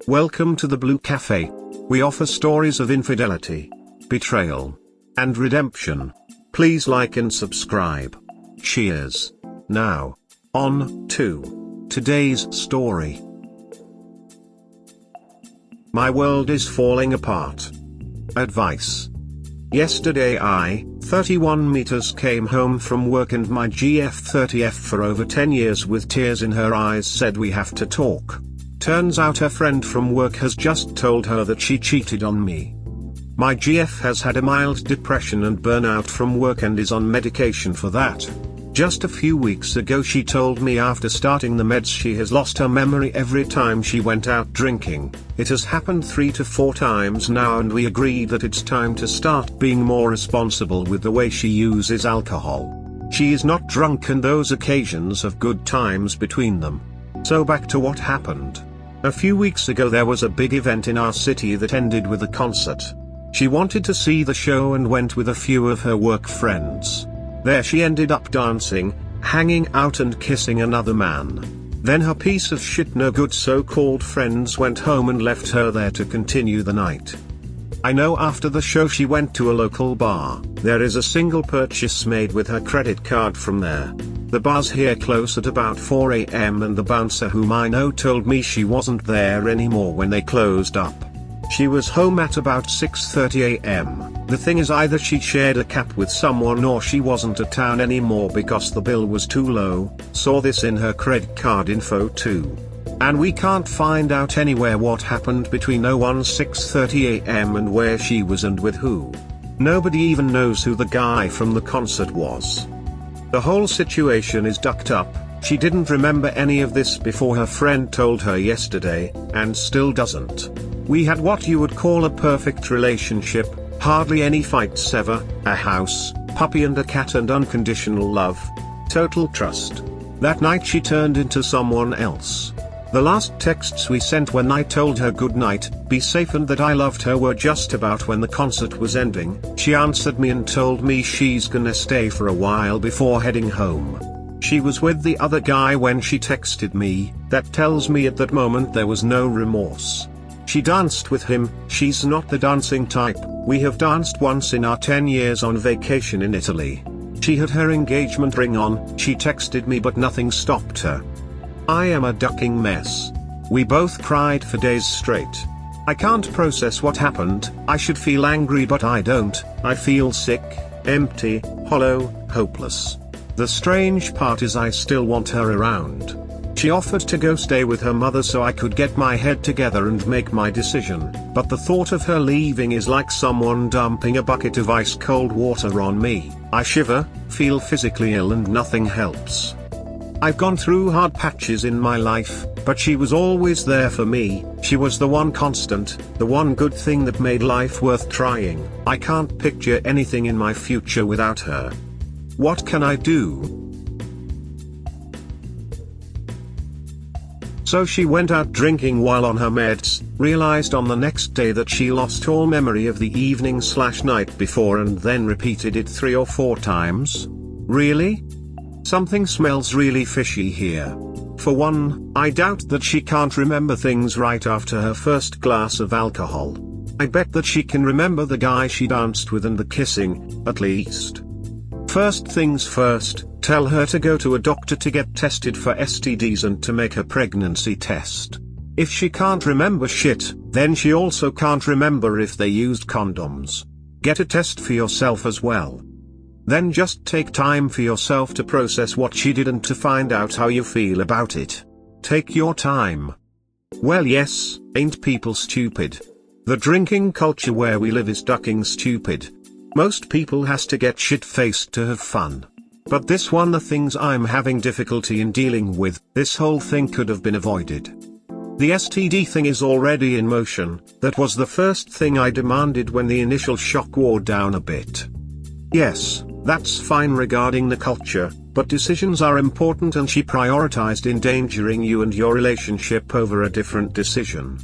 Welcome to the Blue Cafe. We offer stories of infidelity, betrayal, and redemption. Please like and subscribe. Cheers. Now, on to today's story. My world is falling apart. Advice. Yesterday I, 31 meters, came home from work and my GF 30F for over 10 years with tears in her eyes said we have to talk. Turns out her friend from work has just told her that she cheated on me. My GF has had a mild depression and burnout from work and is on medication for that. Just a few weeks ago she told me after starting the meds she has lost her memory every time she went out drinking. It has happened 3 to 4 times now and we agreed that it's time to start being more responsible with the way she uses alcohol. She is not drunk and those occasions have good times between them. So back to what happened. A few weeks ago there was a big event in our city that ended with a concert. She wanted to see the show and went with a few of her work friends. There she ended up dancing, hanging out and kissing another man. Then her piece of shit no good so-called friends went home and left her there to continue the night. I know after the show she went to a local bar. There is a single purchase made with her credit card from there. The bars here close at about 4 AM and the bouncer whom I know told me she wasn't there anymore when they closed up. She was home at about 6:30 AM. The thing is either she shared a cab with someone or she wasn't at town anymore because the bill was too low, saw this in her credit card info too. And we can't find out anywhere what happened between 6:30 AM and where she was and with who. Nobody even knows who the guy from the concert was. The whole situation is ducked up. She didn't remember any of this before her friend told her yesterday, and still doesn't. We had what you would call a perfect relationship, hardly any fights ever, a house, puppy and a cat and unconditional love. Total trust. That night she turned into someone else. The last texts we sent when I told her good night, be safe and that I loved her were just about when the concert was ending. She answered me and told me she's gonna stay for a while before heading home. She was with the other guy when she texted me. That tells me at that moment there was no remorse. She danced with him. She's not the dancing type. We have danced once in our 10 years on vacation in Italy. She had her engagement ring on. She texted me but nothing stopped her. I am a ducking mess. We both cried for days straight. I can't process what happened. I should feel angry but I don't. I feel sick, empty, hollow, hopeless. The strange part is I still want her around. She offered to go stay with her mother so I could get my head together and make my decision, but the thought of her leaving is like someone dumping a bucket of ice cold water on me. I shiver, feel physically ill and nothing helps. I've gone through hard patches in my life, but she was always there for me. She was the one constant, the one good thing that made life worth trying. I can't picture anything in my future without her. What can I do? So she went out drinking while on her meds, realized on the next day that she lost all memory of the evening/night before and then repeated it 3 or 4 times? Really? Something smells really fishy here. For one, I doubt that she can't remember things right after her first glass of alcohol. I bet that she can remember the guy she danced with and the kissing, at least. First things first, tell her to go to a doctor to get tested for STDs and to make a pregnancy test. If she can't remember shit, then she also can't remember if they used condoms. Get a test for yourself as well. Then just take time for yourself to process what she did and to find out how you feel about it. Take your time. Well, yes, ain't people stupid? The drinking culture where we live is ducking stupid. Most people has to get shit-faced to have fun. But this one, the things I'm having difficulty in dealing with, this whole thing could have been avoided. The STD thing is already in motion. That was the first thing I demanded when the initial shock wore down a bit. Yes, that's fine regarding the culture, but decisions are important and she prioritized endangering you and your relationship over a different decision.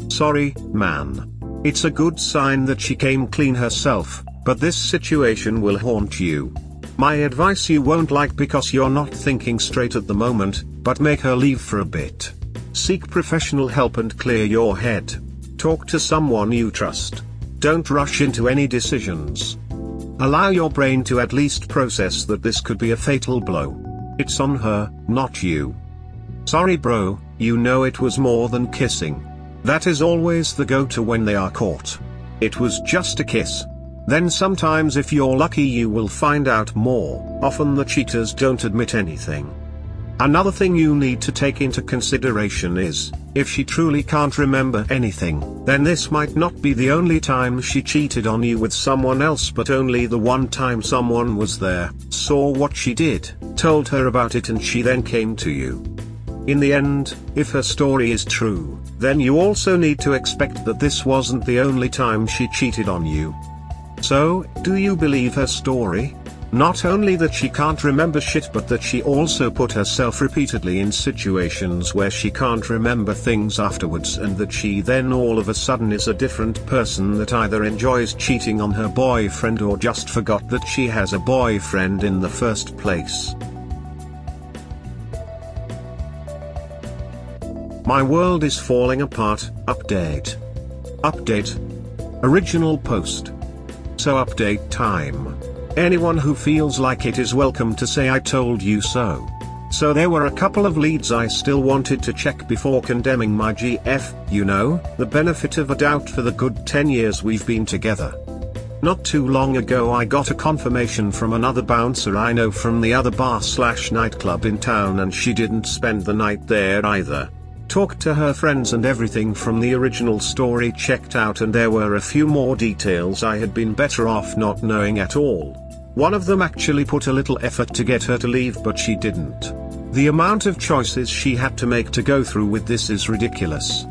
Sorry, man. It's a good sign that she came clean herself, but this situation will haunt you. My advice you won't like because you're not thinking straight at the moment, but make her leave for a bit. Seek professional help and clear your head. Talk to someone you trust. Don't rush into any decisions. Allow your brain to at least process that this could be a fatal blow. It's on her, not you. Sorry bro, you know it was more than kissing. That is always the go-to when they are caught. It was just a kiss. Then sometimes if you're lucky you will find out more. Often the cheaters don't admit anything. Another thing you need to take into consideration is, if she truly can't remember anything, then this might not be the only time she cheated on you with someone else, but only the one time someone was there, saw what she did, told her about it, and she then came to you. In the end, if her story is true, then you also need to expect that this wasn't the only time she cheated on you. So, do you believe her story? Not only that she can't remember shit, but that she also put herself repeatedly in situations where she can't remember things afterwards, and that she then all of a sudden is a different person that either enjoys cheating on her boyfriend or just forgot that she has a boyfriend in the first place. My world is falling apart. Update. Update. Original post. So update time. Anyone who feels like it is welcome to say I told you so. So there were a couple of leads I still wanted to check before condemning my GF, you know, the benefit of a doubt for the good 10 years we've been together. Not too long ago I got a confirmation from another bouncer I know from the other bar/nightclub in town, and she didn't spend the night there either. Talked to her friends and everything from the original story checked out, and there were a few more details I had been better off not knowing at all. One of them actually put a little effort to get her to leave, but she didn't. The amount of choices she had to make to go through with this is ridiculous.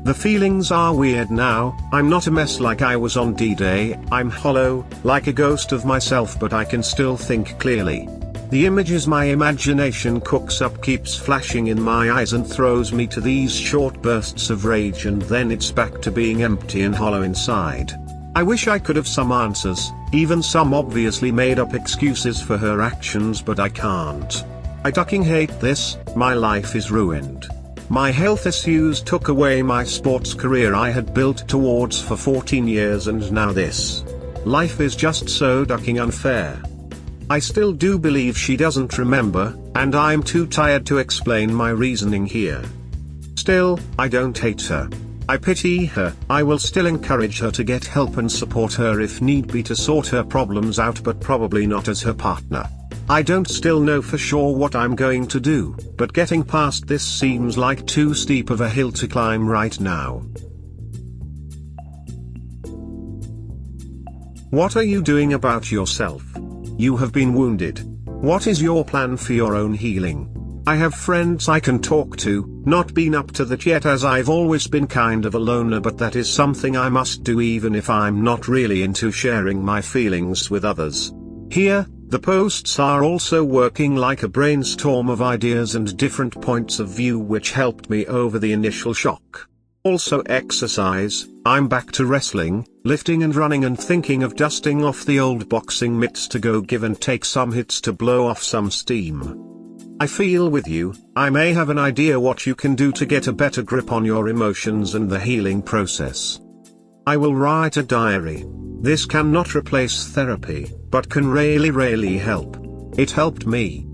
The feelings are weird now. I'm not a mess like I was on D-Day, I'm hollow, like a ghost of myself, but I can still think clearly. The images my imagination cooks up keeps flashing in my eyes and throws me to these short bursts of rage, and then it's back to being empty and hollow inside. I wish I could have some answers, even some obviously made up excuses for her actions, but I can't. I fucking hate this. My life is ruined. My health issues took away my sports career I had built towards for 14 years, and now this. Life is just so fucking unfair. I still do believe she doesn't remember, and I'm too tired to explain my reasoning here. Still, I don't hate her. I pity her. I will still encourage her to get help and support her if need be to sort her problems out, but probably not as her partner. I don't still know for sure what I'm going to do, but getting past this seems like too steep of a hill to climb right now. What are you doing about yourself? You have been wounded. What is your plan for your own healing? I have friends I can talk to, not been up to that yet as I've always been kind of a loner, but that is something I must do even if I'm not really into sharing my feelings with others. Here, the posts are also working like a brainstorm of ideas and different points of view, which helped me over the initial shock. Also exercise. I'm back to wrestling, lifting and running, and thinking of dusting off the old boxing mitts to go give and take some hits to blow off some steam. I feel with you. I may have an idea what you can do to get a better grip on your emotions and the healing process. I will write a diary. This cannot replace therapy, but can really help. It helped me.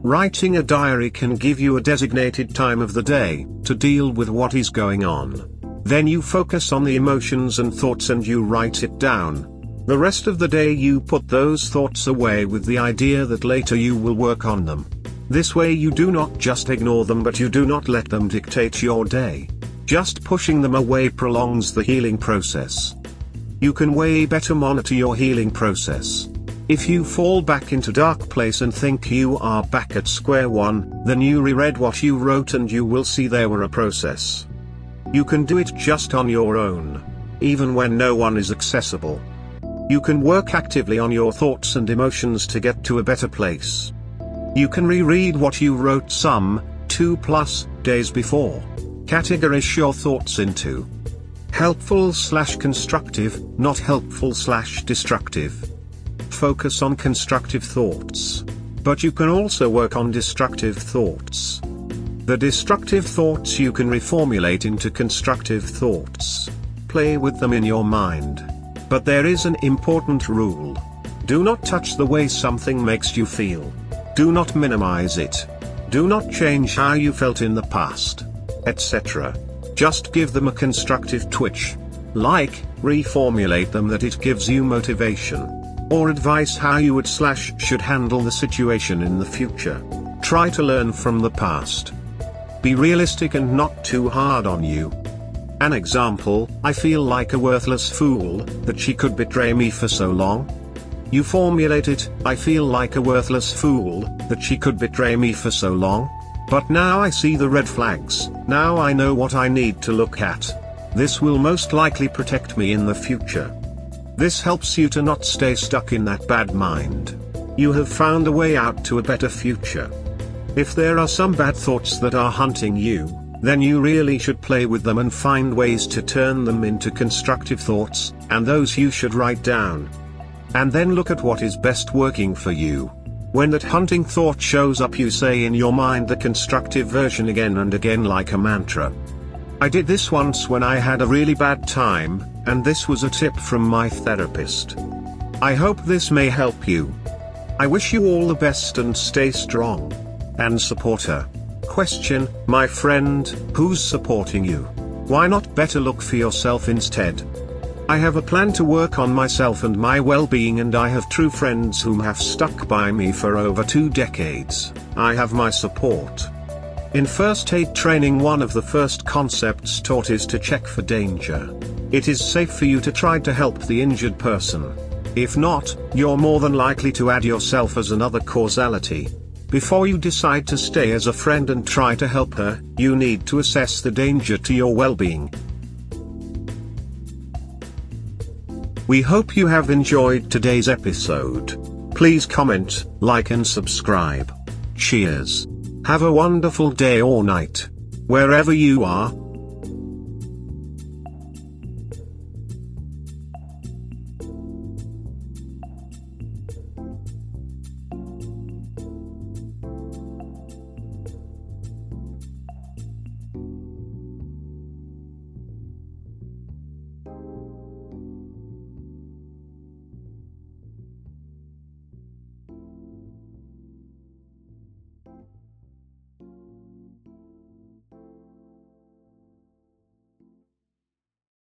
Writing a diary can give you a designated time of the day to deal with what is going on. Then you focus on the emotions and thoughts and you write it down. The rest of the day you put those thoughts away with the idea that later you will work on them. This way you do not just ignore them, but you do not let them dictate your day. Just pushing them away prolongs the healing process. You can way better monitor your healing process. If you fall back into dark place and think you are back at square one, then you reread what you wrote and you will see there were a process. You can do it just on your own, even when no one is accessible. You can work actively on your thoughts and emotions to get to a better place. You can reread what you wrote some 2+ days before. Categorize your thoughts into helpful/constructive, not helpful/destructive. Focus on constructive thoughts. But you can also work on destructive thoughts. The destructive thoughts you can reformulate into constructive thoughts. Play with them in your mind. But there is an important rule. Do not touch the way something makes you feel. Do not minimize it. Do not change how you felt in the past, etc. Just give them a constructive twitch. Like, reformulate them that it gives you motivation. Or advice how you would/should handle the situation in the future. Try to learn from the past. Be realistic and not too hard on you. An example: I feel like a worthless fool, that she could betray me for so long. You formulate it: I feel like a worthless fool, that she could betray me for so long. But now I see the red flags, now I know what I need to look at. This will most likely protect me in the future. This helps you to not stay stuck in that bad mind. You have found a way out to a better future. If there are some bad thoughts that are hunting you, then you really should play with them and find ways to turn them into constructive thoughts, and those you should write down. And then look at what is best working for you. When that hunting thought shows up, you say in your mind the constructive version again and again like a mantra. I did this once when I had a really bad time, and this was a tip from my therapist. I hope this may help you. I wish you all the best and stay strong. And support her. Question: my friend, who's supporting you? Why not better look for yourself instead? I have a plan to work on myself and my well-being, and I have true friends whom have stuck by me for over 2 decades. I have my support. In first aid training, one of the first concepts taught is to check for danger. It is safe for you to try to help the injured person. If not, you're more than likely to add yourself as another causality. Before you decide to stay as a friend and try to help her, you need to assess the danger to your well-being. We hope you have enjoyed today's episode. Please comment, like and subscribe. Cheers. Have a wonderful day or night, wherever you are.